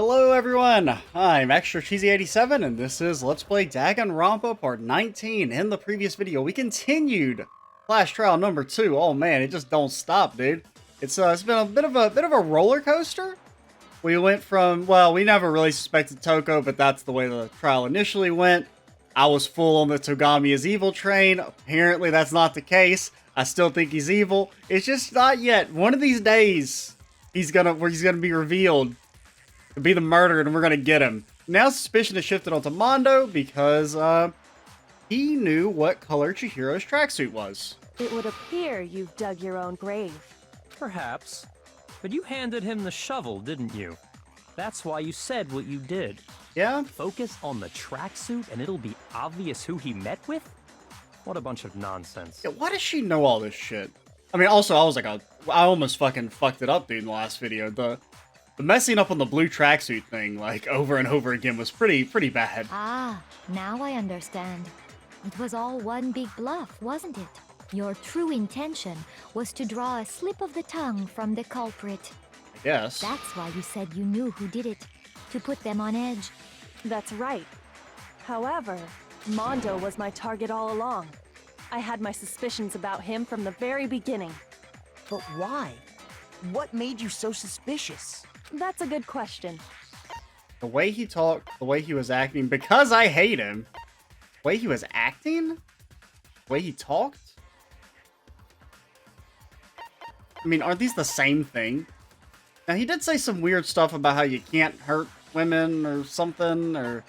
Hello everyone, I'm Extra Cheesy 87 and this is Let's Play Danganronpa Part 19. In the previous video, we continued Clash Trial number 2. Oh man, it just don't stop, dude. It's been a bit of a roller coaster. We went from, well, we never really suspected Toko, but that's the way the trial initially went. I was full on the Togami is evil train. Apparently that's not the case. I still think he's evil. It's just not yet. One of these days, he's gonna be revealed to be the murderer, and we're gonna get him. Now suspicion is shifted onto Mondo because he knew what color Chihiro's tracksuit was. It would appear you've dug your own grave. Perhaps. But you handed him the shovel, didn't you? That's why you said what you did. Yeah? Focus on the tracksuit and it'll be obvious who he met with? What a bunch of nonsense. Yeah, why does she know all this shit? I mean, also, I almost fucking fucked it up, dude, in the last video. The messing up on the blue tracksuit thing, like, over and over again was pretty bad. Ah, now I understand. It was all one big bluff, wasn't it? Your true intention was to draw a slip of the tongue from the culprit. I guess. That's why you said you knew who did it, to put them on edge. That's right. However, Mondo was my target all along. I had my suspicions about him from the very beginning. But why? What made you so suspicious? That's a good question. The way he talked, the way he was acting, because I hate him. The way he was acting? The way he talked? I mean, aren't these the same thing? Now, he did say some weird stuff about how you can't hurt women or something, or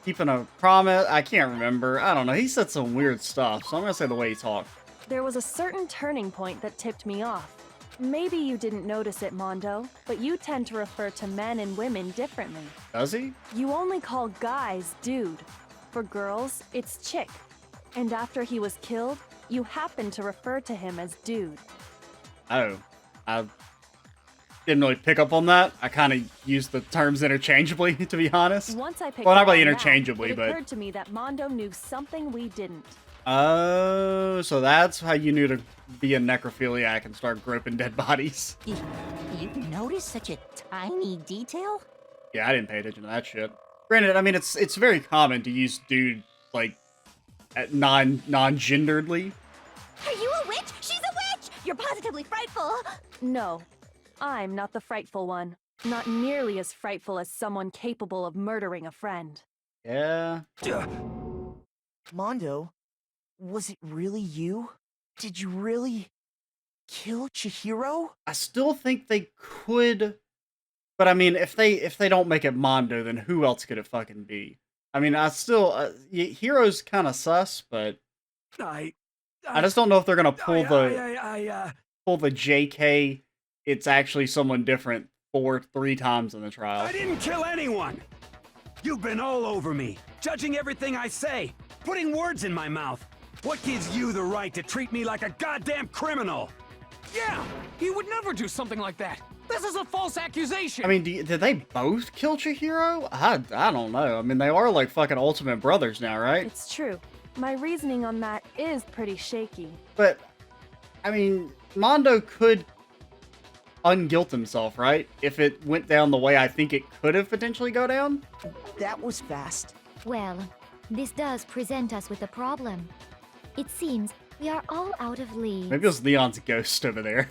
keeping a promise. I can't remember. I don't know. He said some weird stuff, so I'm gonna say the way he talked. There was a certain turning point that tipped me off. Maybe you didn't notice it, Mondo, but you tend to refer to men and women differently. Does he? You only call guys dude. For girls, it's chick. And after he was killed, you happen to refer to him as dude. Oh. I didn't really pick up on that. I kind of used the terms interchangeably, to be honest. Once I picked Well, not up really on that, interchangeably, it but... occurred to me that Mondo knew something we didn't. Oh, so that's how you knew to be a necrophiliac and start groping dead bodies. You noticed such a tiny detail? Yeah, I didn't pay attention to that shit. Granted, I mean, it's very common to use dude, like, at non-genderedly. Are you a witch? She's a witch! You're positively frightful! No, I'm not the frightful one. Not nearly as frightful as someone capable of murdering a friend. Yeah. Mondo, was it really you? Did you really kill Chihiro? I still think they could, but I mean, if they don't make it Mondo, then who else could it fucking be? I mean, I still, Hero's kind of sus, but I just don't know if they're gonna pull the JK. It's actually someone different 3 times in the trial. I didn't kill anyone! You've been all over me, judging everything I say, putting words in my mouth. What gives you the right to treat me like a goddamn criminal? Yeah, he would never do something like that. This is a false accusation. I mean, did they both kill Chihiro? I don't know. I mean, they are like fucking ultimate brothers now, right? It's true. My reasoning on that is pretty shaky. But, I mean, Mondo could unguilt himself, right? If it went down the way I think it could have potentially go down? That was fast. Well, this does present us with a problem. It seems we are all out of leads. Maybe it was Leon's ghost over there.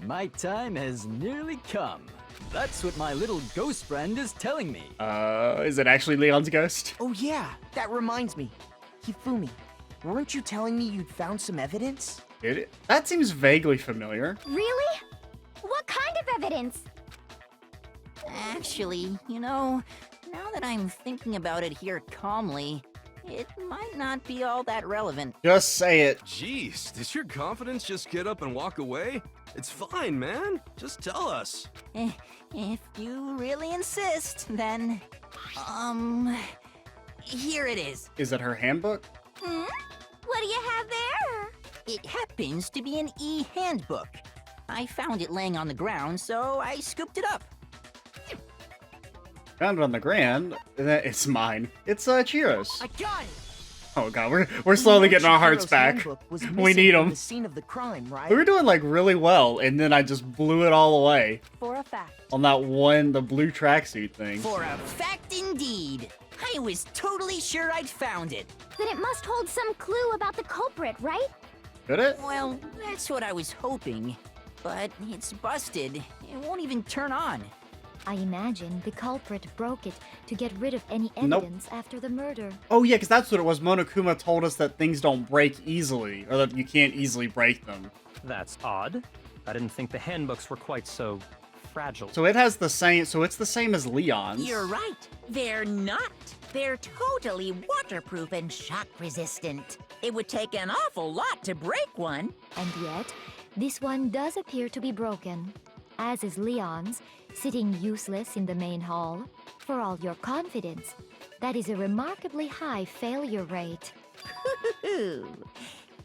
My time has nearly come. That's what my little ghost friend is telling me. Is it actually Leon's ghost? Oh yeah, that reminds me. Hifumi, weren't you telling me you'd found some evidence? Did it? That seems vaguely familiar. Really? What kind of evidence? Actually, now that I'm thinking about it here calmly, it might not be all that relevant. Just say it. Jeez, does your confidence just get up and walk away? It's fine, man. Just tell us. If you really insist, then... here it is. Is it her handbook? What do you have there? It happens to be an handbook. I found it laying on the ground, so I scooped it up. Found it on the ground. It's mine. It's Chihiro's. I got it! Oh god, we're slowly getting our hearts Chihiro's back. handbook was We missing need from 'em. The scene of the crime, right? We were doing like really well, and then I just blew it all away For a fact. on that one, the blue tracksuit thing. For a fact indeed. I was totally sure I'd found it. Then it must hold some clue about the culprit, right? Could it? Well, that's what I was hoping. But it's busted. It won't even turn on. I imagine the culprit broke it to get rid of any Nope. evidence after the murder. Oh yeah, because that's what it was. Monokuma told us that things don't break easily, or that you can't easily break them. That's odd. I didn't think the handbooks were quite so fragile. So it has the same. So it's the same as Leon's. You're right. They're not. They're totally waterproof and shock resistant. It would take an awful lot to break one. And yet, this one does appear to be broken, as is Leon's, sitting useless in the main hall. For all your confidence, that is a remarkably high failure rate. Do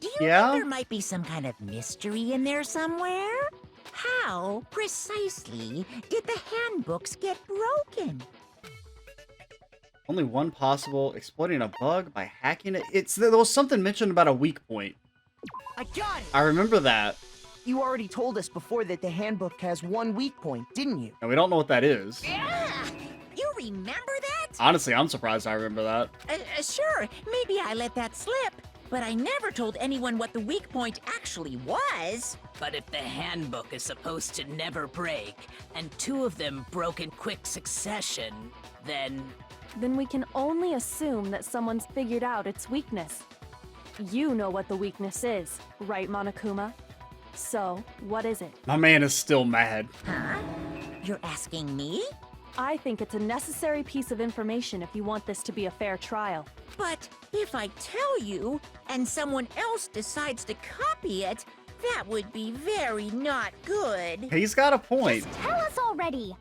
you Yeah? think there might be some kind of mystery in there somewhere? How precisely did the handbooks get broken? Only one possible: exploiting a bug by hacking it. There was something mentioned about a weak point. I got it! I remember that, You already told us before that the handbook has one weak point, didn't you? and we don't know what that is. You remember that? Honestly, I'm surprised I remember that. Sure, maybe I let that slip. But I never told anyone what the weak point actually was. But if the handbook is supposed to never break, and two of them broke in quick succession, then... Then we can only assume that someone's figured out its weakness. You know what the weakness is, right, Monokuma? So, what is it? My man is still mad. Huh? You're asking me? I think it's a necessary piece of information if you want this to be a fair trial. But if I tell you, and someone else decides to copy it, that would be very not good. He's got a point. Tell us already!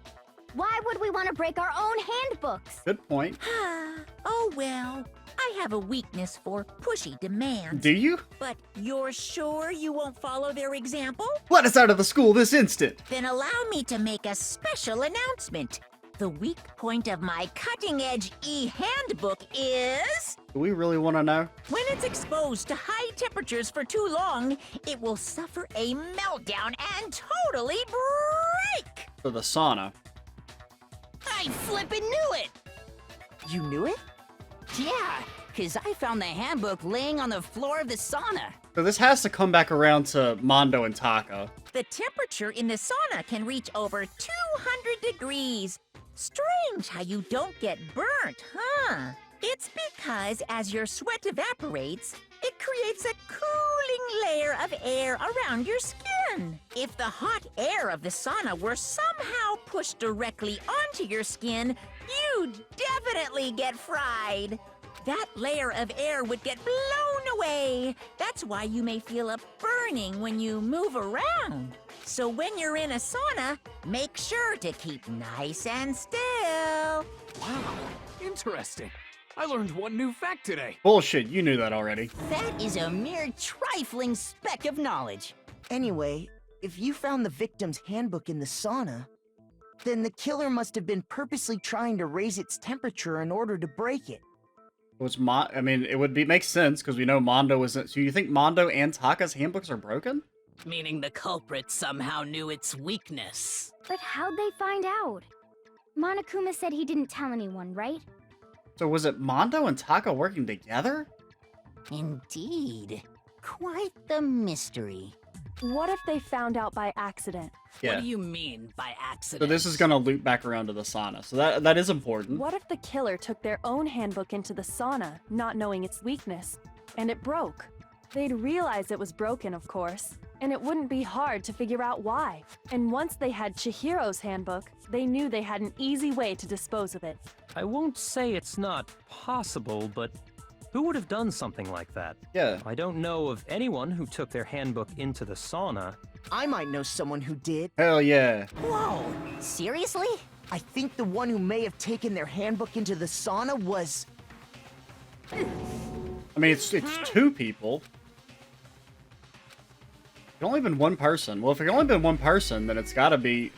Why would we want to break our own handbooks? Good point. Oh well, I have a weakness for pushy demands. Do you? But you're sure you won't follow their example? Let us out of the school this instant! Then allow me to make a special announcement. The weak point of my cutting-edge e-handbook is... Do we really want to know? When it's exposed to high temperatures for too long, it will suffer a meltdown and totally break! For the sauna. I flippin' knew it! You knew it? Yeah, because I found the handbook laying on the floor of the sauna. So this has to come back around to Mondo and Taka. The temperature in the sauna can reach over 200 degrees. Strange how you don't get burnt, huh? It's because as your sweat evaporates, it creates a cooling layer of air around your skin. If the hot air of the sauna were somehow pushed directly onto your skin, you'd definitely get fried. That layer of air would get blown away. That's why you may feel a burning when you move around. So when you're in a sauna, make sure to keep nice and still. Wow, interesting. I learned one new fact today. Bullshit, you knew that already. That is a mere trifling speck of knowledge. Anyway, if you found the victim's handbook in the sauna, then the killer must have been purposely trying to raise its temperature in order to break it. I mean, it would make sense because we know Mondo isn't. So you think Mondo and Taka's handbooks are broken? Meaning the culprit somehow knew its weakness. But how'd they find out? Monokuma said he didn't tell anyone, right? So was it Mondo and Taka working together? Indeed. Quite the mystery. What if they found out by accident? Yeah. What do you mean by accident? So this is gonna loop back around to the sauna. So that is important. What if the killer took their own handbook into the sauna, not knowing its weakness, and it broke? They'd realize it was broken, of course, and it wouldn't be hard to figure out why. And once they had Chihiro's handbook, they knew they had an easy way to dispose of it. I won't say it's not possible, but who would have done something like that? Yeah. I don't know of anyone who took their handbook into the sauna. I might know someone who did. Hell yeah. Whoa, seriously? I think the one who may have taken their handbook into the sauna was... I mean, it's two people. It can only been one person. Well, if it can only been one person, then it's gotta be...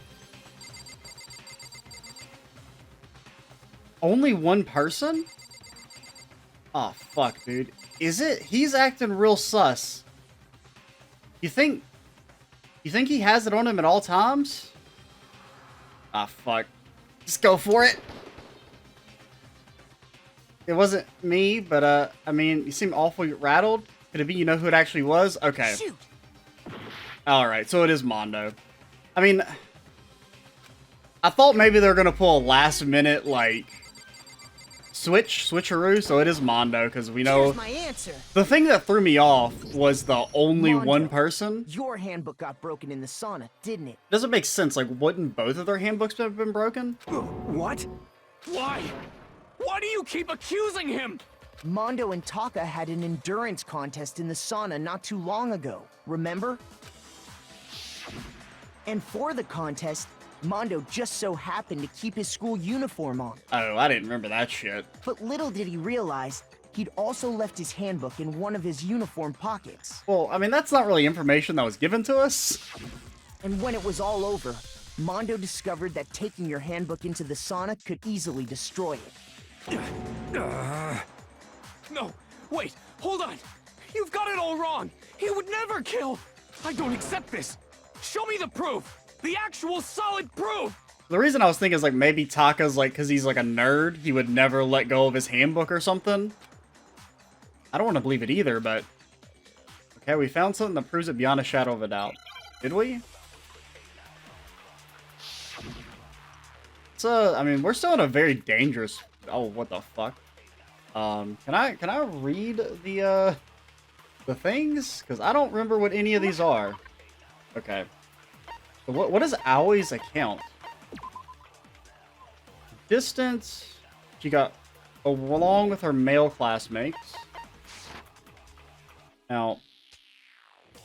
Only one person? Oh, fuck, dude. Is it? He's acting real sus. You think he has it on him at all times? Ah, fuck. Just go for it. It wasn't me, but, I mean, you seem awfully rattled. Could it be you know who it actually was? Okay. Shoot. Alright, so it is Mondo. I mean, I thought maybe they were gonna pull a last minute, like, switcheroo, so it is Mondo, because we know... Here's my answer. The thing that threw me off was the only Mondo, one person. Your handbook got broken in the sauna, didn't it? Doesn't make sense, like, wouldn't both of their handbooks have been broken? What? Why? Why do you keep accusing him? Mondo and Taka had an endurance contest in the sauna not too long ago, remember? And for the contest, Mondo just so happened to keep his school uniform on. Oh, I didn't remember that shit. But little did he realize, he'd also left his handbook in one of his uniform pockets. Well, I mean, that's not really information that was given to us. And when it was all over, Mondo discovered that taking your handbook into the sauna could easily destroy it. No, wait, hold on. You've got it all wrong. He would never kill. I don't accept this. Show me the proof. The actual solid proof. The reason I was thinking is, like, maybe Taka's, like, because he's, like, a nerd, he would never let go of his handbook or something. I don't want to believe it either, but... Okay, we found something that proves it beyond a shadow of a doubt. Did we? So, I mean, we're still in a very dangerous... Oh, what the fuck? Can I read the things? Because I don't remember what any of these are. Okay. So what is Aoi's account? Distance. She got along with her male classmates. Now,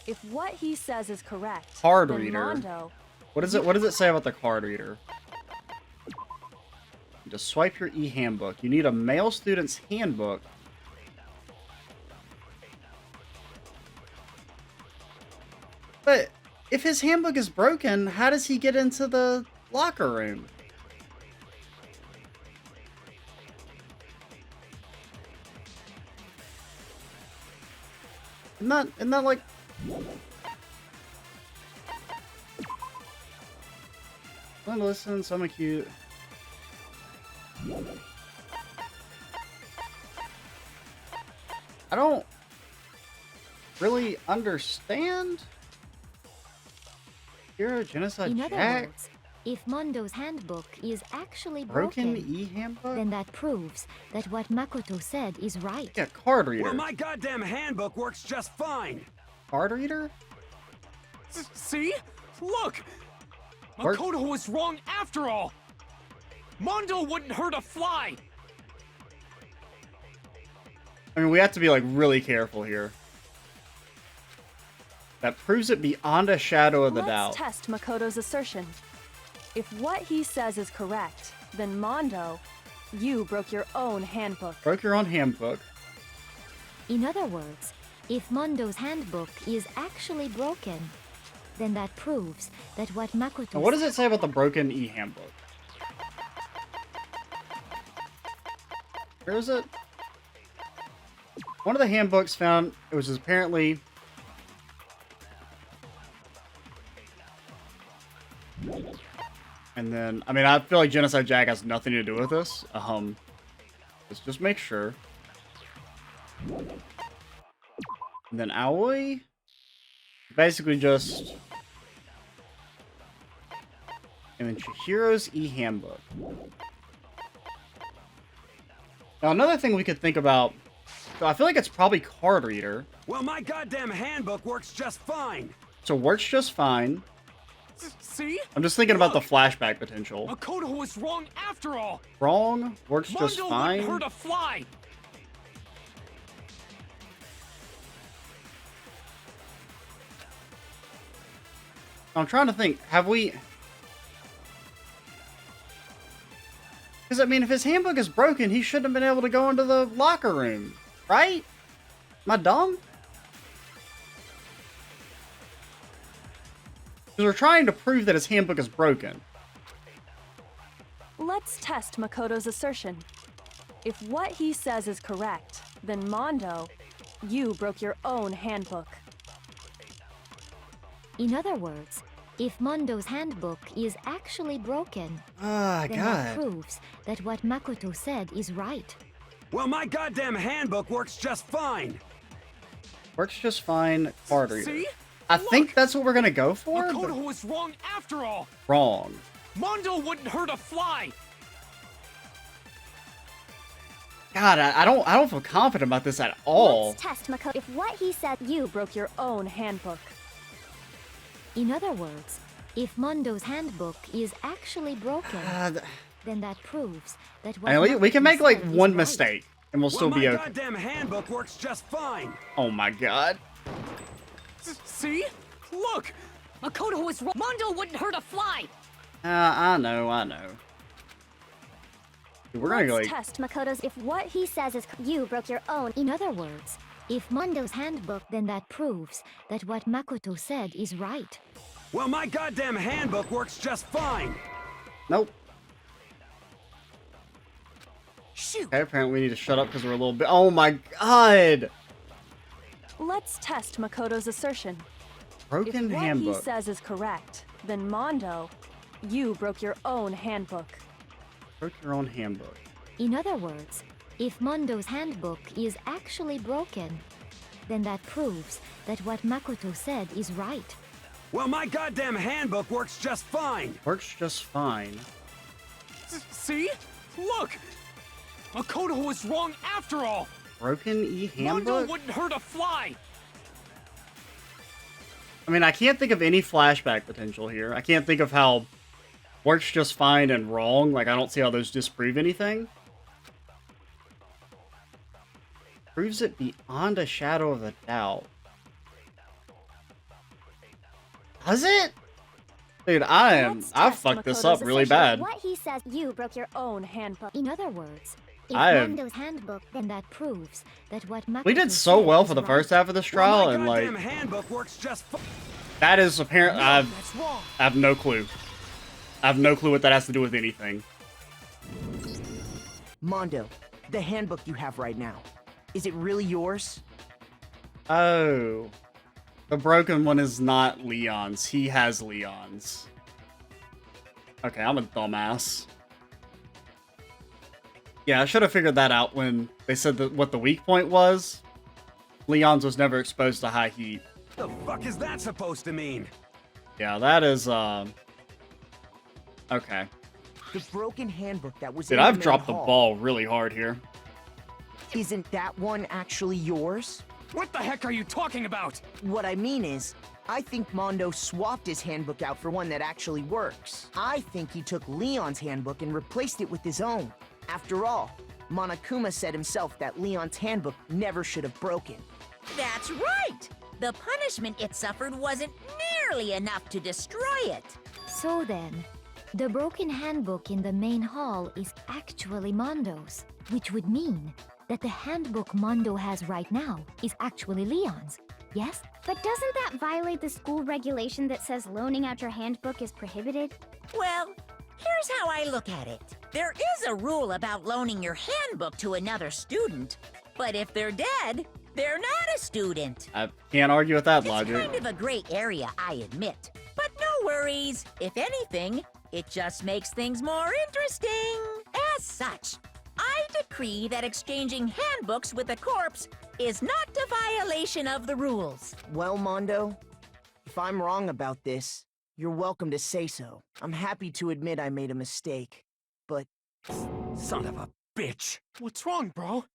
If what he says is correct, card then reader. Mondo, What does it say about the card reader? Just swipe your e-handbook. You need a male student's handbook. But if his handbook is broken, how does he get into the locker room? Isn't that like... Listen, so cute. I don't really understand. You're a genocide In other Jack. words, if Mondo's handbook is actually Broken broken, e-handbook? then that proves that what Makoto said is right. Yeah, card reader. Well, my goddamn handbook works just fine. Card reader? See? Look! Work- Makoto was wrong after all! Mondo wouldn't hurt a fly! I mean, we have to be, like, really careful here. That proves it beyond a shadow of the doubt. let's test Makoto's assertion. If what he says is correct, then Mondo, you broke your own handbook. Broke your own handbook. In other words, if Mondo's handbook is actually broken, then that proves that what Makoto Now, what does it say about the broken e-handbook? Where is it? One of the handbooks found, it was apparently... And then, I mean, I feel like Genocide Jack has nothing to do with this. Let's just make sure. And then Aoi, basically just... And then Chihiro's e-handbook. Now, another thing we could think about... So I feel like it's probably card reader. Well, my goddamn handbook works just fine. So works just fine. See? I'm just thinking about the flashback potential. Makoto was wrong after all! Wrong. Works just Mondo fine. wouldn't hurt a fly! I'm trying to think. Have we... Because, I mean, if his handbook is broken, he shouldn't have been able to go into the locker room. Right? Am I dumb? Because we're trying to prove that his handbook is broken. Let's test Makoto's assertion. If what he says is correct, then Mondo, you broke your own handbook. In other words, if Mondo's handbook is actually broken, then that proves that what Makoto said is right. Well, my goddamn handbook works just fine. Works just fine, card reader. See? I think that's what we're gonna go for. Makoto was wrong after all. Wrong. Mondo wouldn't hurt a fly. God, I don't feel confident about this at all. Let's test Makoto if what he said. You broke your own handbook. In other words, if Mondo's handbook is actually broken, then that proves that what We can make like Makoto said one is mistake and we'll still be my okay. goddamn handbook works just fine. Oh my god. See? Look! Makoto was wrong. Mondo wouldn't hurt a fly. I know. Dude, we're gonna go Let's like... test Makoto's if what he says is. You broke your own. In other words, if Mondo's handbook, then that proves that what Makoto said is right. Well, my goddamn handbook works just fine. Nope. Shoot. Okay, apparently we need to shut up because we're a little bit... Oh my god! Let's test Makoto's assertion. Broken If what handbook. he says is correct, then Mondo, you broke your own handbook. Broke your own handbook. In other words, if Mondo's handbook is actually broken, then that proves that what Makoto said is right. Well, my goddamn handbook works just fine. Works just fine. See? Look! Makoto was wrong after all. Broken Mondo handbook? wouldn't hurt a fly. I mean, I can't think of any flashback potential here. I can't think of how works just fine and wrong. Like, I don't see how those disprove anything. Proves it beyond a shadow of a doubt. Does it? Dude, I've fucked this up really bad. What he says. You broke your Own handbook. In other words, if Mondo's handbook, then that proves that what Makoto We did so said well is for the right. first half of this trial, Well, and my like, goddamn handbook works just fine. that is apparent. I That's wrong. have no clue. I have no clue what that has to do with anything. Mondo, the handbook you have right now, is it really yours? Oh. The broken one is not Leon's. He has Leon's. Okay, I'm a dumbass. Yeah, I should have figured that out when they said that what the weak point was. Leon's was never exposed to high heat. The fuck is that supposed to mean? Yeah, that is, okay. The broken handbook that was Dude, in I've the main dropped the hall, ball really hard here. Isn't that one actually yours? What the heck are you talking about? What I mean is, I think Mondo swapped his handbook out for one that actually works. I think he took Leon's handbook and replaced it with his own. After all, Monokuma said himself that Leon's handbook never should have broken. That's right! The punishment it suffered wasn't nearly enough to destroy it. So then, the broken handbook in the main hall is actually Mondo's, which would mean that the handbook Mondo has right now is actually Leon's, yes? But doesn't that violate the school regulation that says loaning out your handbook is prohibited? Well, here's how I look at it. There is a rule about loaning your handbook to another student, but if they're dead, they're not a student. I can't argue with that logic. It's kind of a gray area, I admit. But no worries. If anything, it just makes things more interesting. As such, I decree that exchanging handbooks with a corpse is not a violation of the rules. Well, Mondo, if I'm wrong about this, you're welcome to say so. I'm happy to admit I made a mistake, but... Son of a bitch. What's wrong, bro?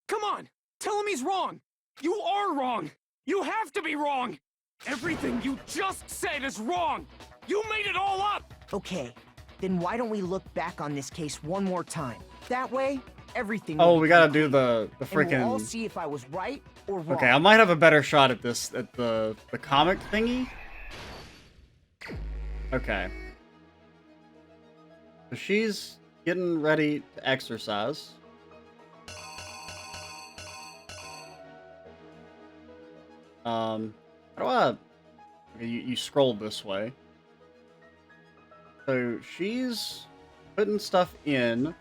Come on! Tell him he's wrong! You are wrong! You have to be wrong! Everything you just said is wrong! You made it all up! Okay, then why don't we look back on this case one more time? That way, everything Oh, will we become gotta do the clear, and we'll all freaking... see if I was right or wrong. Okay, I might have a better shot at this, at the comic thingy. Okay. So she's getting ready to exercise. How do I... Okay, you scroll this way. So she's putting stuff in.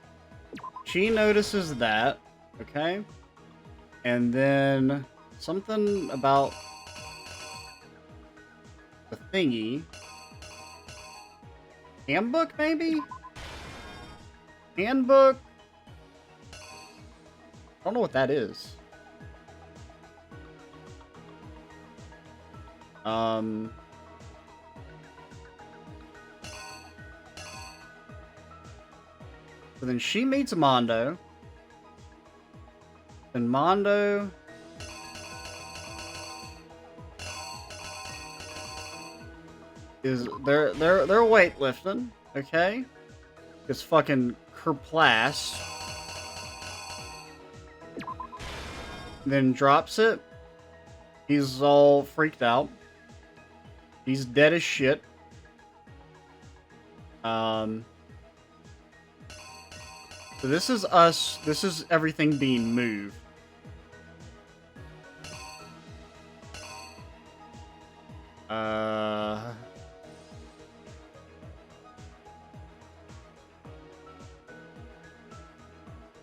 She notices that. Okay. And then something about the thingy. Handbook, maybe? Handbook? I don't know what that is. So then she meets Mondo. And Mondo is they're weightlifting, okay? It's fucking Kerplass. Then drops it. He's all freaked out. He's dead as shit. So this is us. This is everything being moved.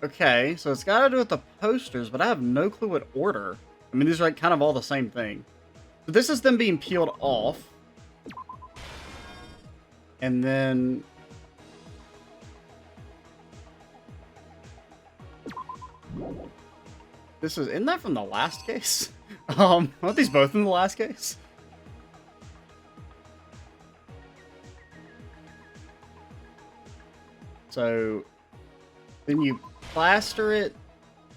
Okay, so it's got to do with the posters, but I have no clue what order. I mean, these are like kind of all the same thing. So this is them being peeled off. And then... This is... Isn't that from the last case? Aren't these both in the last case? So... Then you plaster it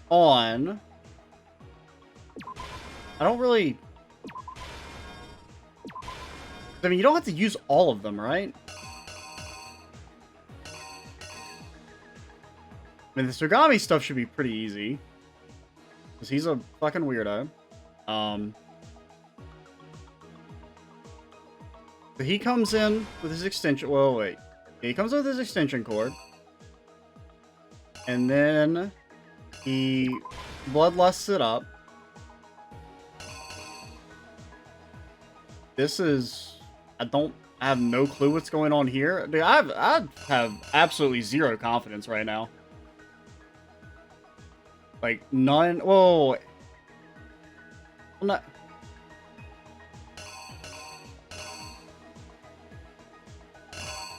on. I don't really... I mean, you don't have to use all of them, right? I mean, the Tsugami stuff should be pretty easy. Because he's a fucking weirdo. So he comes in with his extension... Well, wait. He comes in with his extension cord. And then he bloodlusts it up. This is... I have no clue what's going on here. Dude, I have absolutely zero confidence right now. Like, none... Whoa. I'm not...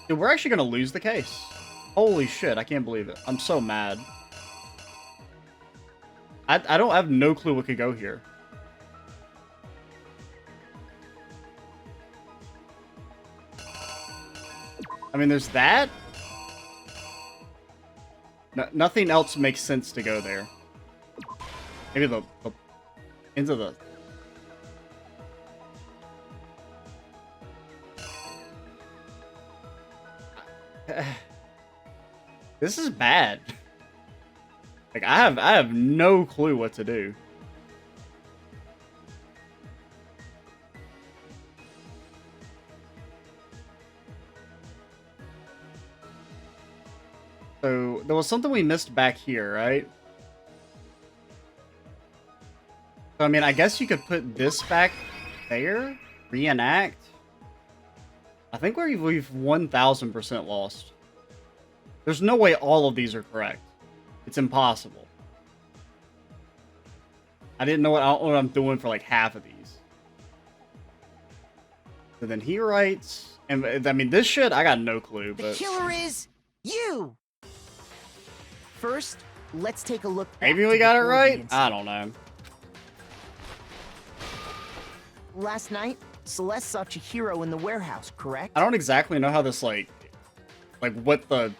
Dude, we're actually gonna lose the case. Holy shit, I can't believe it. I'm so mad. I have no clue what could go here. I mean, there's that. Nothing else makes sense to go there. Maybe the into the... This is bad. Like, I have no clue what to do. So, there was something we missed back here, right? So, I mean, I guess you could put this back there? Reenact? I think we've 1000% lost. There's no way all of these are correct. It's impossible. I don't know what I'm doing for like half of these. So then he writes, and I mean, this shit, I got no clue, but... The killer is you! First, let's take a look back. Maybe we got it right? I don't know. Last night, Celeste saw Chihiro in the warehouse, correct? I don't exactly know how this, like what the...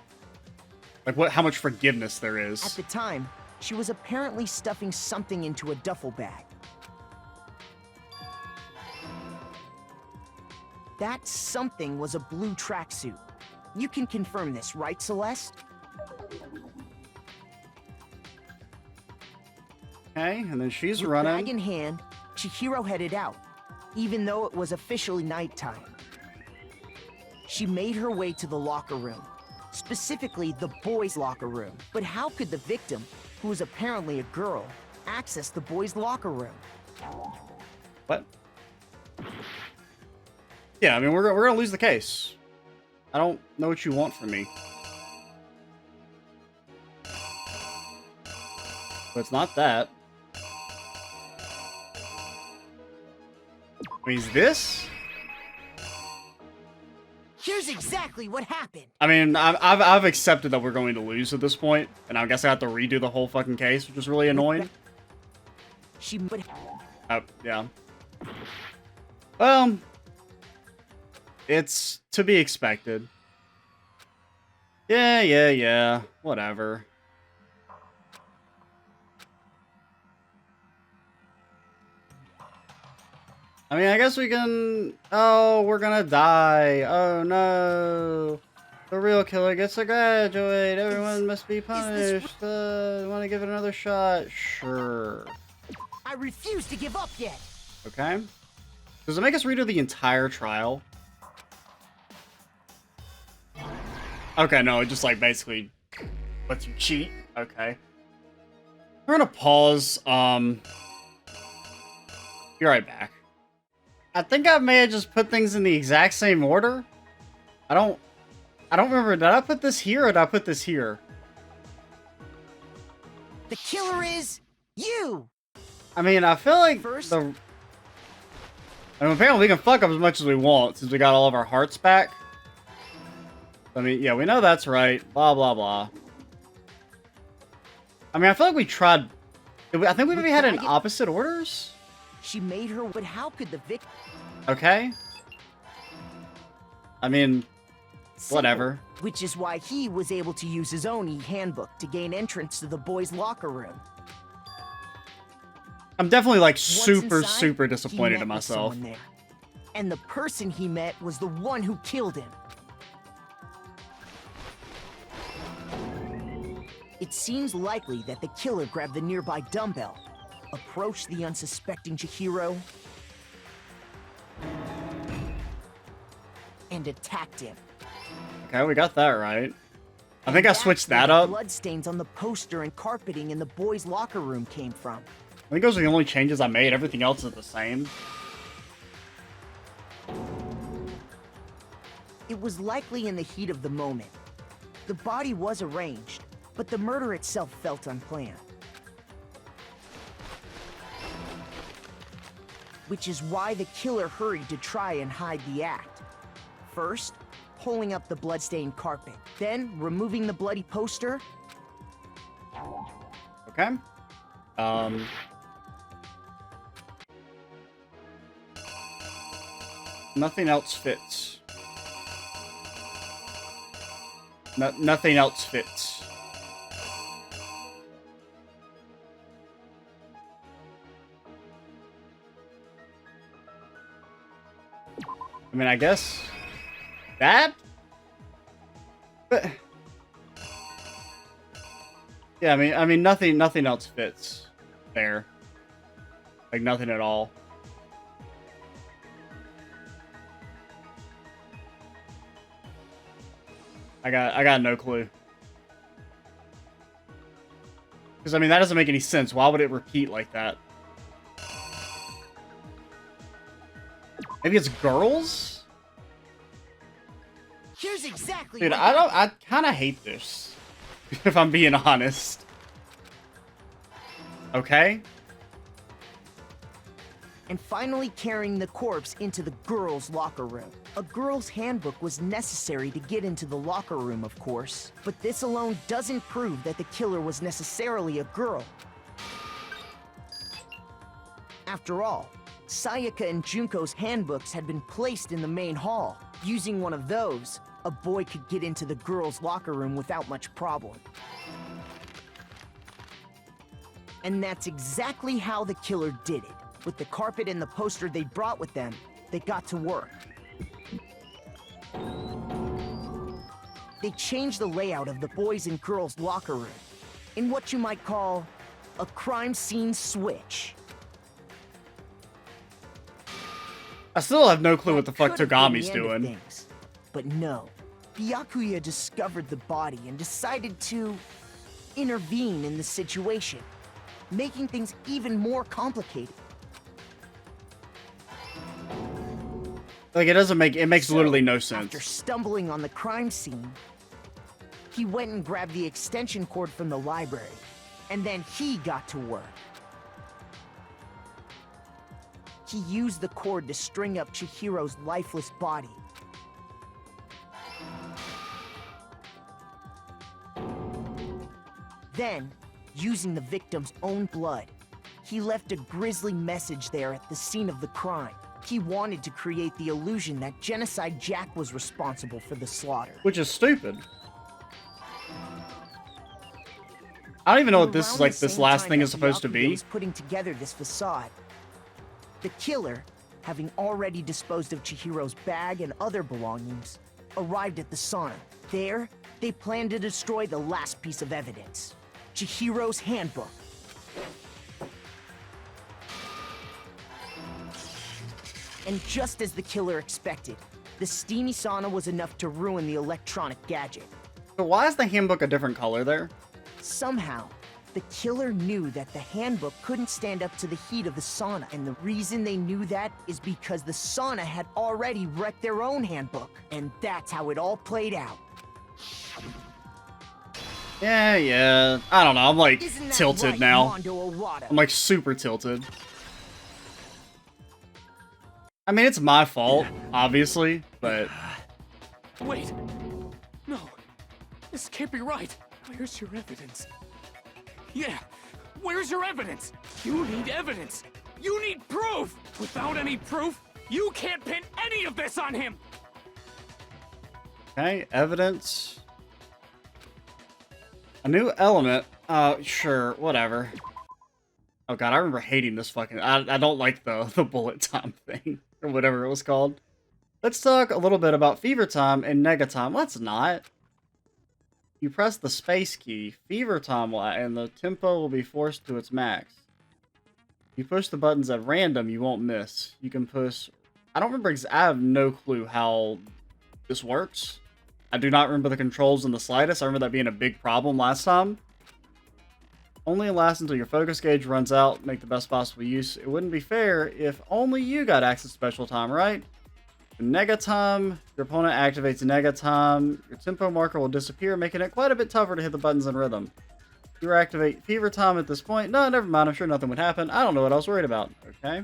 how much forgiveness there is. At the time, she was apparently stuffing something into a duffel bag. That something was a blue tracksuit. You can confirm this, right, Celeste? Okay, and then she's With running. bag in hand, Chihiro headed out, even though it was officially nighttime. She made her way to the locker room. Specifically, the boys' locker room. But how could the victim, who was apparently a girl, access the boys' locker room? What? Yeah, I mean, we're gonna lose the case. I don't know what you want from me. But it's not that. Wait, is this? Here's exactly what happened. I mean, I've accepted that we're going to lose at this point, and I guess I have to redo the whole fucking case, which is really annoying. She would. Oh, yeah. Well, it's to be expected. Yeah. Whatever. I mean, I guess we can... Oh, we're gonna die. Oh, no. The real killer gets to graduate. Everyone must be punished. Want to give it another shot? Sure. I refuse to give up yet. Okay. Does it make us redo the entire trial? Okay, no, it just, like, basically lets you cheat. Okay. We're gonna pause. Be right back. I think I may have just put things in the exact same order. I don't remember. Did I put this here or did I put this here? The killer is you. I mean, I feel like First, I mean, apparently we can fuck up as much as we want since we got all of our hearts back. I mean, yeah, we know that's right. Blah, blah, blah. I mean, I feel like we tried... I think we maybe had it in opposite orders? She made her, but how could the victim... Okay. I mean, whatever. Which is why he was able to use his own handbook to gain entrance to the boys' locker room. I'm definitely, like, Once super inside, disappointed he in met with myself. someone there. And the person he met was the one who killed him. It seems likely that the killer grabbed the nearby dumbbell, approached the unsuspecting Chihiro, and attacked him. Okay, we got that right. I think I That's switched where that the up. bloodstains on the poster and carpeting in the boys' locker room came from. I think those are the only changes I made. Everything else is the same. It was likely in the heat of the moment. The body was arranged, but the murder itself felt unplanned. Which is why the killer hurried to try and hide the act. First, pulling up the bloodstained carpet, then removing the bloody poster. Okay. Nothing else fits. Nothing else fits. I mean, I guess that? But yeah, I mean nothing else fits there. Like nothing at all. I got no clue. Because I mean that doesn't make any sense. Why would it repeat like that? Maybe it's girls? Here's exactly Dude, what I kind of hate this. If I'm being honest. Okay. and finally carrying the corpse into the girls' locker room. A girl's handbook was necessary to get into the locker room, of course, but this alone doesn't prove that the killer was necessarily a girl. After all, Sayaka and Junko's handbooks had been placed in the main hall. Using one of those, a boy could get into the girls' locker room without much problem. And that's exactly how the killer did it. With the carpet and the poster they brought with them, they got to work. They changed the layout of the boys' and girls' locker room in what you might call a crime scene switch. I still have no clue what the fuck Could have been Togami's the end of doing. things. But no, Byakuya discovered the body and decided to intervene in the situation, making things even more complicated. Like, it makes literally no sense. After stumbling on the crime scene, he went and grabbed the extension cord from the library, and then he got to work. He used the cord to string up Chihiro's lifeless body. Then, using the victim's own blood, he left a grisly message there at the scene of the crime. He wanted to create the illusion that Genocide Jack was responsible for the slaughter. Which is stupid. I don't even know what this, like, this last thing is supposed to be. Putting together this facade. The killer, having already disposed of Chihiro's bag and other belongings, arrived at the sauna. There, they planned to destroy the last piece of evidence, Chihiro's handbook. And just as the killer expected, the steamy sauna was enough to ruin the electronic gadget. So why is the handbook a different color there? Somehow, the killer knew that the handbook couldn't stand up to the heat of the sauna, and the reason they knew that is because the sauna had already wrecked their own handbook, and that's how it all played out. Yeah, I don't know, I'm like tilted right, now. Mondo Arata? I'm like super tilted. I mean, it's my fault, obviously, but... Wait! No! This can't be right! Where's your evidence? Yeah! Where's your evidence? You need evidence! You need proof! Without any proof, you can't pin any of this on him! Okay, evidence. A new element. Sure, whatever. Oh god, I remember hating this fucking... I don't like the bullet time thing, or whatever it was called. Let's talk a little bit about fever time and nega time. Let's not. You press the space key, fever time will, and the tempo will be forced to its max. You push the buttons at random, you won't miss. You can push... I don't remember... I have no clue how this works. I do not remember the controls in the slightest. I remember that being a big problem last time. Only lasts until your focus gauge runs out. Make the best possible use. It wouldn't be fair if only you got access to special time, right? Nega time. Your opponent activates nega time. Your tempo marker will disappear, making it quite a bit tougher to hit the buttons in rhythm. If you activate fever time at this point, no, never mind. I'm sure nothing would happen. I don't know what I was worried about. Okay.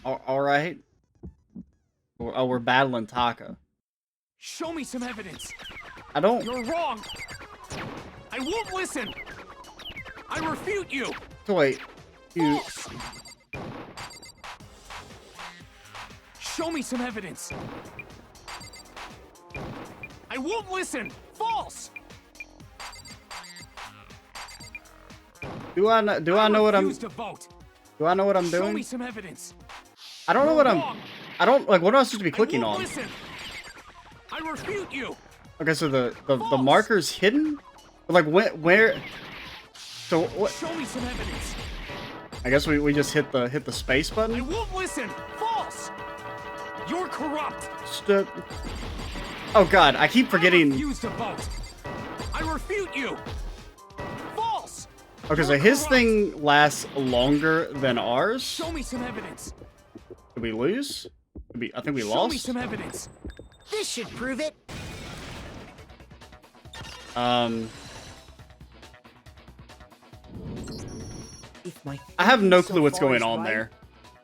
All right. Oh, we're battling Taka. Show me some evidence! I don't... You're wrong! I won't listen! I refute you! So wait, you... False. Show me some evidence! I won't listen! False! Do I know what I'm... To vote. Do I know what I'm doing? Show me some evidence! I don't know what I'm... Wrong. I don't... Like, what am I supposed to be clicking I won't on? Listen. I refute you! Okay, so the marker's hidden? But like, where... So what? Show me some evidence. I guess we just hit the space button. I won't listen. False. You're corrupt. Oh god, I keep forgetting. I refuse to vote. I refute you. False. Okay, so his thing lasts longer than ours. Show me some evidence. Did we lose? I think we lost. Show me some evidence. This should prove it. I have no clue what's going on there.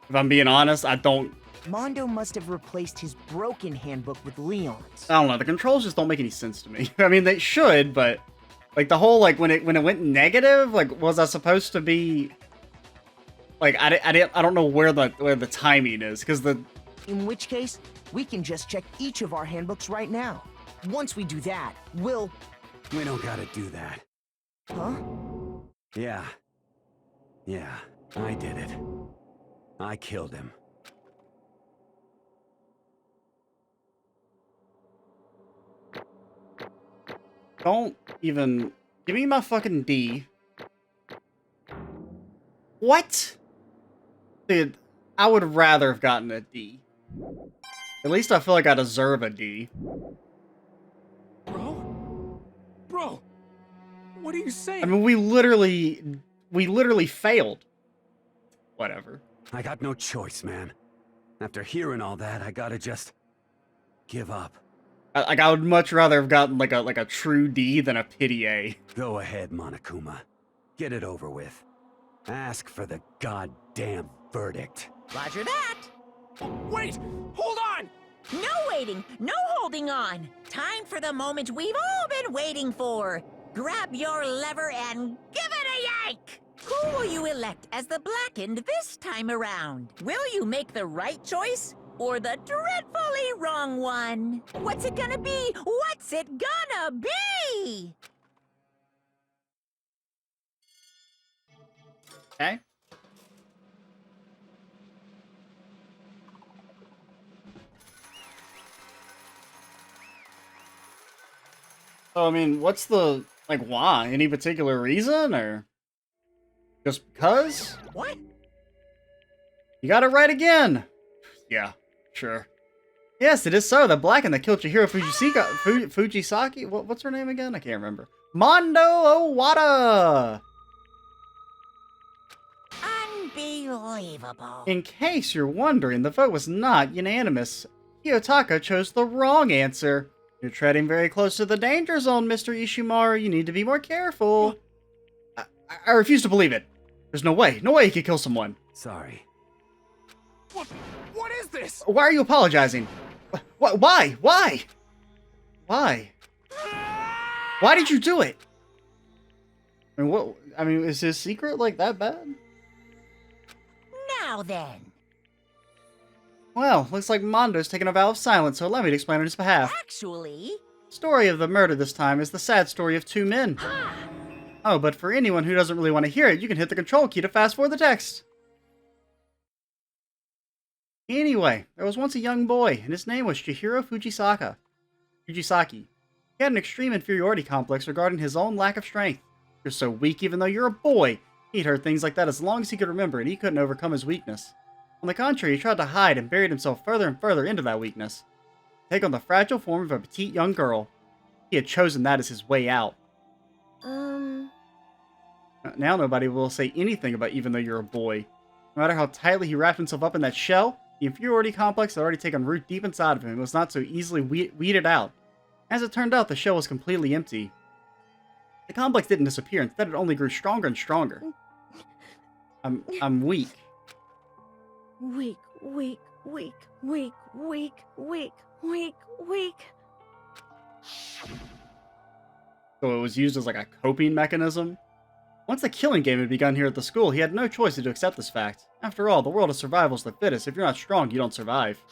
If I'm being honest, I don't... Mondo must have replaced his broken handbook with Leon's. I don't know, the controls just don't make any sense to me. I mean, they should, but... Like, the whole, like, when it went negative, like, was I supposed to be... Like, I don't know where the timing is, because the... In which case, we can just check each of our handbooks right now. Once we do that, we'll... We don't gotta do that. Huh? Yeah. Yeah, I did it. I killed him. Don't even... Give me my fucking D. What? Dude, I would rather have gotten a D. At least I feel like I deserve a D. Bro, what are you saying? I mean, we literally failed. Whatever. I got no choice, man. After hearing all that, I gotta just... give up. I would much rather have gotten like a true D than a pity A. Go ahead, Monokuma. Get it over with. Ask for the goddamn verdict. Roger that. Wait! Hold on! No waiting, no holding on. Time for the moment we've all been waiting for. Grab your lever and give it a yank! Who will you elect as the Blackened this time around? Will you make the right choice or the dreadfully wrong one? What's it gonna be? What's it gonna be? Okay. So, I mean, what's the, like, why? Any particular reason, or just because? What? You got it right again! Yeah, sure. Yes, it is so. The Blackened that killed Chihiro Fujisaki? What's her name again? I can't remember. Mondo Owada! Unbelievable. In case you're wondering, the vote was not unanimous. Kiyotaka chose the wrong answer. You're treading very close to the danger zone, Mr. Ishimaru. You need to be more careful. I refuse to believe it. There's no way. No way he could kill someone. Sorry. What is this? Why are you apologizing? Why? Why? Why? Why did you do it? I mean, what? I mean, is his secret like that bad? Now then. Well, looks like Mondo's taken a vow of silence, so allow me to explain on his behalf. Actually... Story of the murder this time is the sad story of two men. Oh, but for anyone who doesn't really want to hear it, you can hit the control key to fast forward the text. Anyway, there was once a young boy, and his name was Chihiro Fujisaki. He had an extreme inferiority complex regarding his own lack of strength. You're so weak even though you're a boy. He'd heard things like that as long as he could remember, and he couldn't overcome his weakness. On the contrary, he tried to hide and buried himself further and further into that weakness. Take on the fragile form of a petite young girl. He had chosen that as his way out. Now nobody will say anything about even though you're a boy. No matter how tightly he wrapped himself up in that shell, the inferiority complex had already taken root deep inside of him and was not so easily weeded out. As it turned out, the shell was completely empty. The complex didn't disappear, instead it only grew stronger and stronger. I'm weak. Weak, weak, weak, weak, weak, weak, weak, weak. So it was used as like a coping mechanism? Once the killing game had begun here at the school, he had no choice but to accept this fact. After all, the world of survival is the fittest. If you're not strong, you don't survive.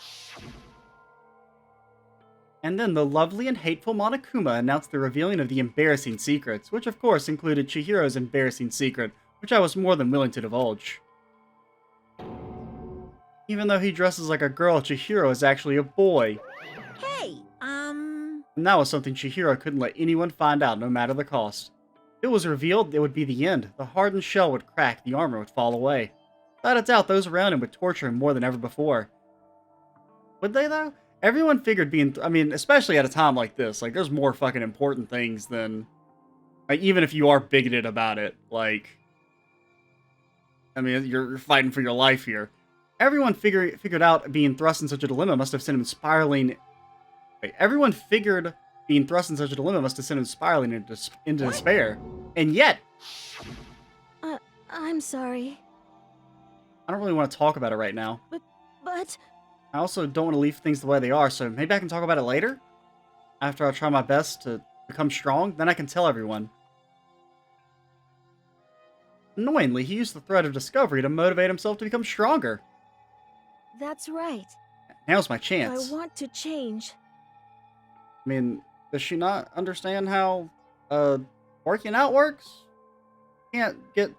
And then the lovely and hateful Monokuma announced the revealing of the embarrassing secrets, which of course included Chihiro's embarrassing secret, which I was more than willing to divulge. Even though he dresses like a girl, Chihiro is actually a boy. Hey, And that was something Chihiro couldn't let anyone find out, no matter the cost. If it was revealed, it would be the end. The hardened shell would crack, the armor would fall away. Without a doubt, those around him would torture him more than ever before. Would they, though? Everyone figured I mean, especially at a time like this, like, there's more fucking important things than... Like, even if you are bigoted about it, like... I mean, you're fighting for your life here. Everyone figured out being thrust in such a dilemma must have sent him spiraling... Wait, everyone figured being thrust in such a dilemma must have sent him spiraling into despair. And yet... I'm sorry. I don't really want to talk about it right now. But... I also don't want to leave things the way they are, so maybe I can talk about it later? After I try my best to become strong, then I can tell everyone. Annoyingly, he used the thread of discovery to motivate himself to become stronger. That's right. Now's my chance. I want to change. I mean, does she not understand how, working out works? Can't get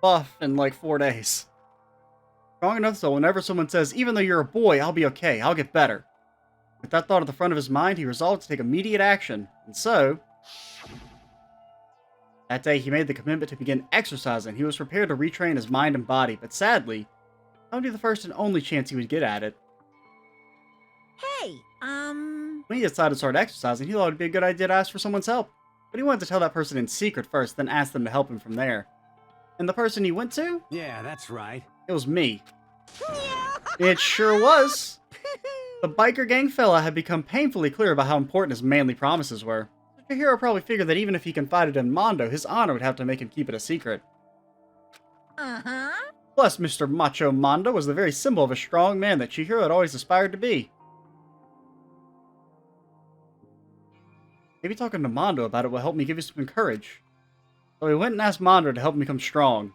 buff in like 4 days. Strong enough so whenever someone says, even though you're a boy, I'll be okay, I'll get better. With that thought at the front of his mind, he resolved to take immediate action. And so... That day, he made the commitment to begin exercising. He was prepared to retrain his mind and body, but sadly, that would be the first and only chance he would get at it. hey, When he decided to start exercising, he thought it would be a good idea to ask for someone's help. But he wanted to tell that person in secret first, then ask them to help him from there. And the person he went to? Yeah, that's right. It was me. It sure was. The biker gang fella had become painfully clear about how important his manly promises were. Chihiro probably figured that even if he confided in Mondo, his honor would have to make him keep it a secret. Uh-huh. Plus, Mr. Macho Mondo was the very symbol of a strong man that Chihiro had always aspired to be. Maybe talking to Mondo about it will help me give you some courage. So he went and asked Mondo to help him become strong.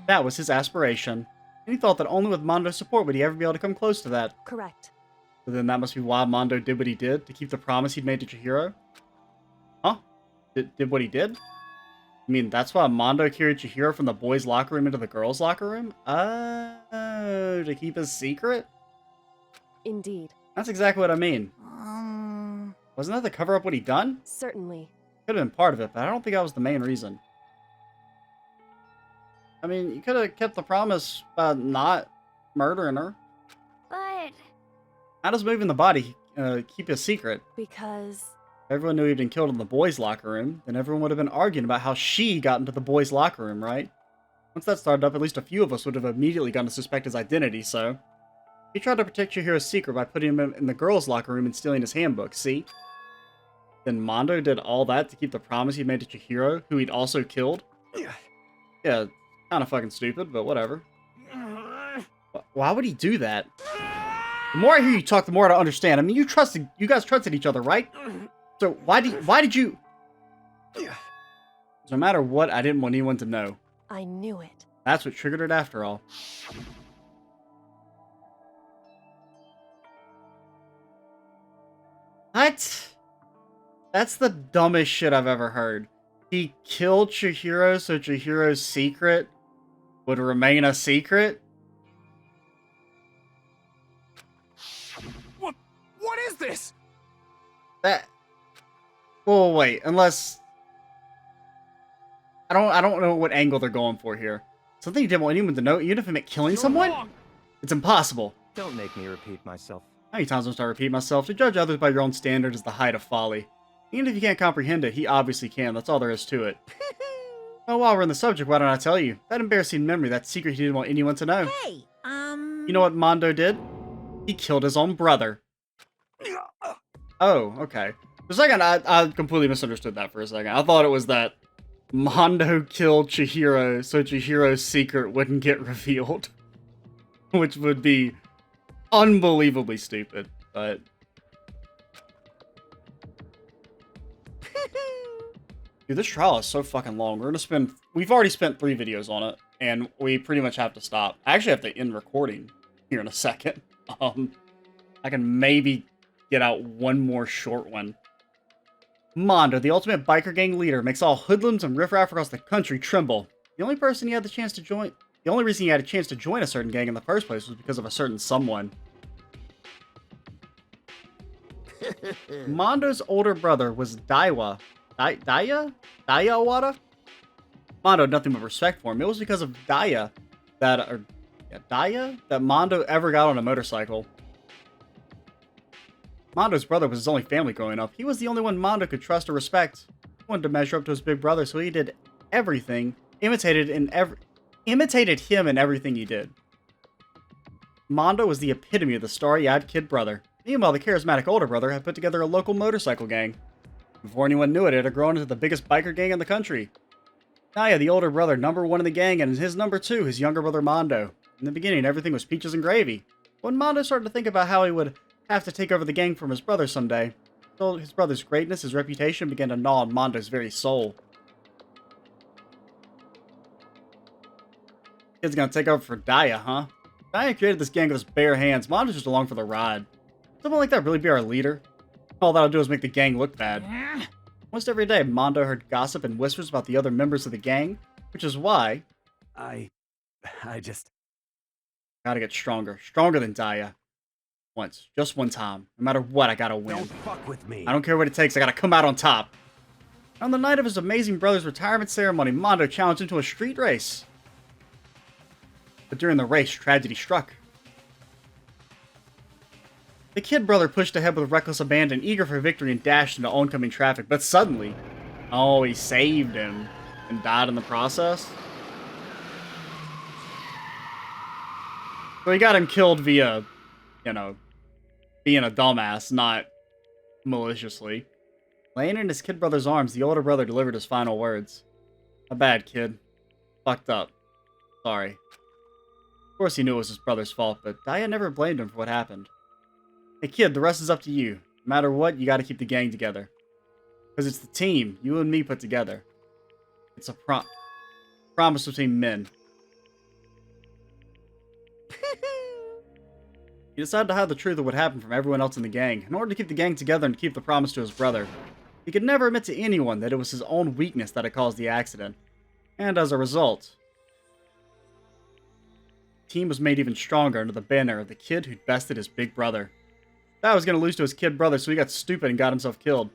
That was his aspiration. And he thought that only with Mondo's support would he ever be able to come close to that. Correct. So then that must be why Mondo did what he did, to keep the promise he'd made to Chihiro? Huh? Did what he did? I mean, that's why Mondo carried Chihiro from the boys' locker room into the girls' locker room? Oh, to keep his secret? Indeed. That's exactly what I mean. Wasn't that to cover up what he'd done? Certainly. Could have been part of it, but I don't think that was the main reason. I mean, you could have kept the promise by not murdering her. But... How does moving the body keep a secret? Because... Everyone knew he'd been killed in the boys' locker room, then everyone would have been arguing about how she got into the boys' locker room, right? Once that started up, at least a few of us would have immediately gone to suspect his identity, so... He tried to protect Chihiro's secret by putting him in the girls' locker room and stealing his handbook, see? Then Mondo did all that to keep the promise he made to Chihiro, who he'd also killed? Yeah, kind of fucking stupid, but whatever. Why would he do that? The more I hear you talk, the more I don't understand. I mean, you guys trusted each other, right? So why did you... No matter what, I didn't want anyone to know. I knew it. That's what triggered it after all. What? That's the dumbest shit I've ever heard. He killed Chihiro so Chihiro's secret would remain a secret? What is this? That... Well, wait, unless... I don't know what angle they're going for here. Something you didn't want anyone to know, even if it meant killing someone? Wrong. It's impossible. Don't make me repeat myself. How many times must I repeat myself? To judge others by your own standard is the height of folly. Even if you can't comprehend it, he obviously can. That's all there is to it. Well, while we're in the subject, why don't I tell you? That embarrassing memory, that secret he didn't want anyone to know. Hey, You know what Mondo did? He killed his own brother. Oh, okay. For a second, I completely misunderstood that for a second. I thought it was that Mondo killed Chihiro so Chihiro's secret wouldn't get revealed. Which would be unbelievably stupid, but... Dude, this trial is so fucking long. We've already spent 3 videos on it, and we pretty much have to stop. I actually have to end recording here in a second. I can maybe get out one more short one. Mondo, the ultimate biker gang leader, makes all hoodlums and riffraff across the country tremble. The only reason he had a chance to join a certain gang in the first place was because of a certain someone. Mondo's older brother was Daiwa. Daiwa? Mondo had nothing but respect for him. It was because of Daya that Mondo ever got on a motorcycle. Mondo's brother was his only family growing up. He was the only one Mondo could trust or respect. He wanted to measure up to his big brother, so he did everything, imitated him in everything he did. Mondo was the epitome of the starry-eyed kid brother. Meanwhile, the charismatic older brother had put together a local motorcycle gang. Before anyone knew it, it had grown into the biggest biker gang in the country. Naya, the older brother, #1 in the gang, and his #2, his younger brother Mondo. In the beginning, everything was peaches and gravy. When Mondo started to think about how he would have to take over the gang from his brother someday, so his brother's greatness, his reputation began to gnaw on Mondo's very soul. Kid's gonna take over for Daya, huh? Daya created this gang with his bare hands. Mondo's just along for the ride. Someone like that really be our leader? All that'll do is make the gang look bad. Almost every day, Mondo heard gossip and whispers about the other members of the gang, which is why... I just... Gotta get stronger. Stronger than Daya. Once. Just one time. No matter what, I gotta win. Don't fuck with me. I don't care what it takes, I gotta come out on top. On the night of his amazing brother's retirement ceremony, Mondo challenged him to a street race. But during the race, tragedy struck. The kid brother pushed ahead with reckless abandon, eager for victory, and dashed into oncoming traffic. But suddenly, oh, he saved him and died in the process. So he got him killed via you know, being a dumbass, not maliciously. Laying in his kid brother's arms, the older brother delivered his final words. My bad, kid. Fucked up. Sorry. Of course he knew it was his brother's fault, but Daya never blamed him for what happened. Hey kid, the rest is up to you. No matter what, you gotta keep the gang together. Because it's the team, you and me put together. It's a promise between men. He decided to hide the truth of what happened from everyone else in the gang, in order to keep the gang together and keep the promise to his brother. He could never admit to anyone that it was his own weakness that had caused the accident. And as a result, the team was made even stronger under the banner of the kid who'd bested his big brother. Dad was going to lose to his kid brother, so he got stupid and got himself killed.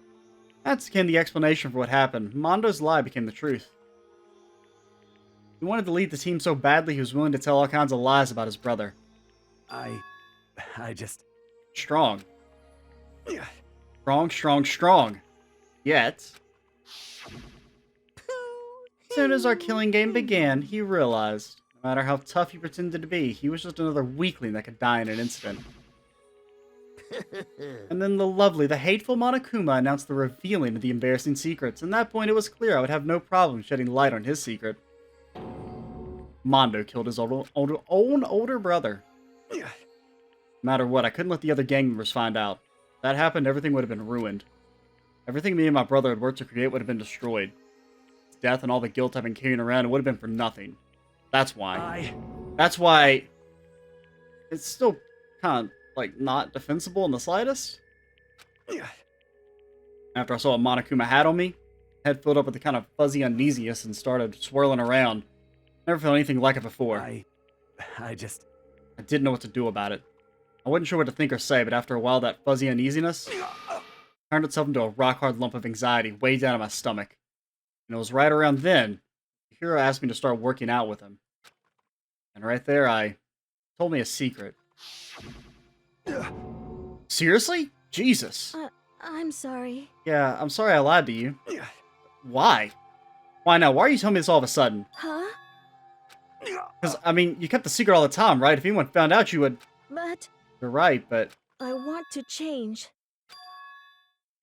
That's again the explanation for what happened. Mondo's lie became the truth. He wanted to lead the team so badly he was willing to tell all kinds of lies about his brother. I just... Strong. Strong. Yet... As soon as our killing game began, he realized, no matter how tough he pretended to be, he was just another weakling that could die in an incident. And then the hateful Monokuma announced the revealing of the embarrassing secrets. And at that point, it was clear I would have no problem shedding light on his secret. Mondo killed his own older brother. No matter what, I couldn't let the other gang members find out. If that happened, everything would have been ruined. Everything me and my brother had worked to create would have been destroyed. His death and all the guilt I've been carrying around would have been for nothing. That's why. That's why it's still kind of, like, not defensible in the slightest. After I saw what Monokuma had on me, head filled up with a kind of fuzzy uneasiness and started swirling around. Never felt anything like it before. I didn't know what to do about it. I wasn't sure what to think or say, but after a while that fuzzy uneasiness turned itself into a rock-hard lump of anxiety way down in my stomach. And it was right around then, the hero asked me to start working out with him. And right there, told me a secret. Seriously? Jesus. I'm sorry. Yeah, I'm sorry I lied to you. Why? Why now? Why are you telling me this all of a sudden? Huh? Because, I mean, you kept the secret all the time, right? If anyone found out, you would... But... You're right, but... I want to change.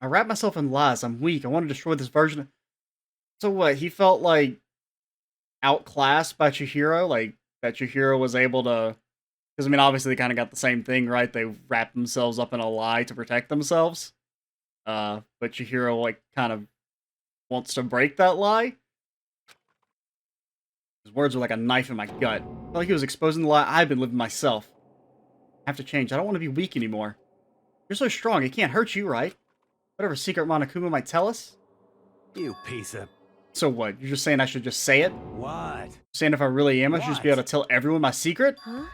I wrapped myself in lies. I'm weak. I want to destroy this version of... So what? He felt, like, outclassed by Chihiro? Like, that Chihiro was able to... Because, I mean, obviously they kind of got the same thing, right? They wrapped themselves up in a lie to protect themselves. But Chihiro, like, kind of wants to break that lie. His words were like a knife in my gut. I felt like he was exposing the lie I've been living myself. I have to change. I don't want to be weak anymore. You're so strong, it can't hurt you, right? Whatever secret Monokuma might tell us? You piece of... So what? You're just saying I should just say it? What? Saying if I really am, I should just be able to tell everyone my secret? Huh?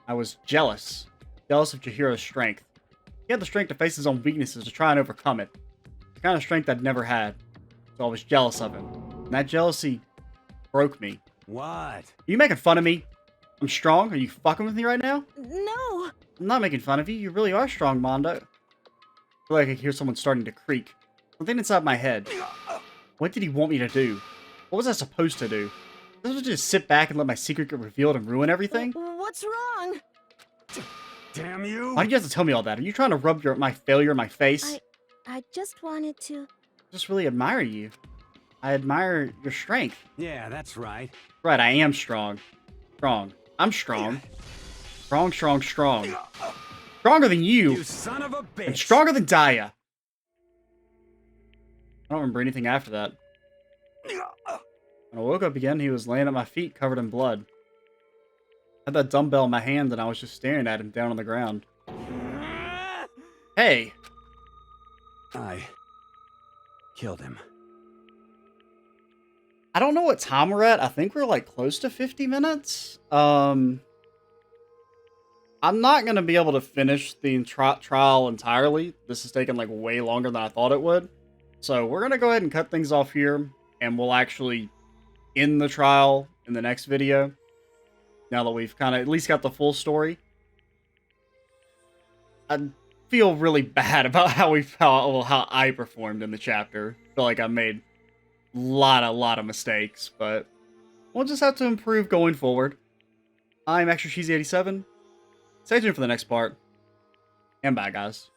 I was jealous. Jealous of Chihiro's strength. He had the strength to face his own weaknesses to try and overcome it. The kind of strength I'd never had. So I was jealous of him. And that jealousy broke me. What? Are you making fun of me? I'm strong? Are you fucking with me right now? No! I'm not making fun of you. You really are strong, Mondo. I feel like I can hear someone starting to creak. Something inside my head. What did he want me to do? What was I supposed to do? Was I just sit back and let my secret get revealed and ruin everything? What's wrong? Damn you! Why do you have to tell me all that? Are you trying to rub my failure in my face? I just wanted to... I just really admire you. I admire your strength. Yeah, that's right. Right, I am strong. I'm strong. Strong. Stronger than you. You son of a bitch! And stronger than Daya. I don't remember anything after that. When I woke up again, he was laying at my feet covered in blood. I had that dumbbell in my hand and I was just staring at him down on the ground. Hey! I killed him. I don't know what time we're at. I think we're like close to 50 minutes. I'm not going to be able to finish the trial entirely. This is taking like way longer than I thought it would. So we're going to go ahead and cut things off here. And we'll actually end the trial in the next video. Now that we've kind of at least got the full story. I feel really bad about how I performed in the chapter. I feel like I made a lot of mistakes, but we'll just have to improve going forward. I'm Extra Cheesy 87. Stay tuned for the next part. And bye, guys.